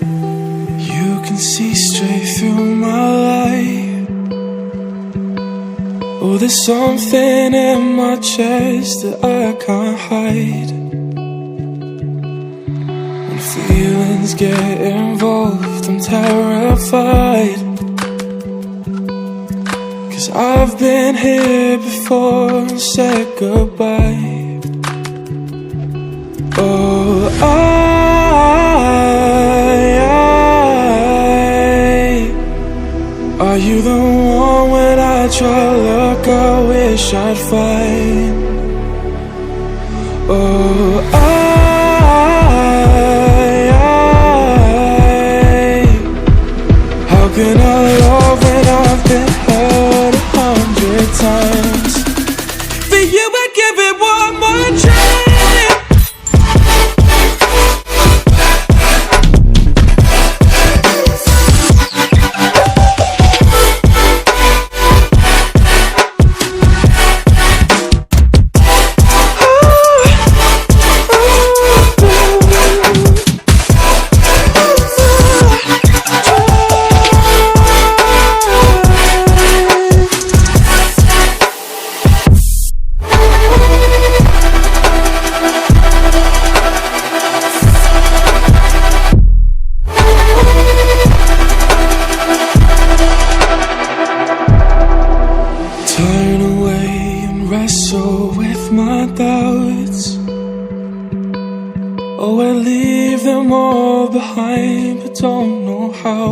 You can see straight through my life. Oh, there's something in my chest that I can't hide. When feelings get involved, I'm terrified. 'Cause I've been here before and said goodbye. Oh, are you the one when I try to look I wish I'd find? Oh, how can I love when I've been hurt 100 times? For you I'd give it one more try. Turn away and wrestle with my doubts. Oh, I leave them all behind, but don't know how.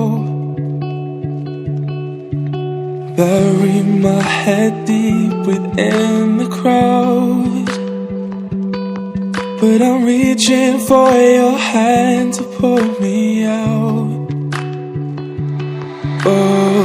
Bury my head deep within the crowd, but I'm reaching for your hand to pull me out. Oh,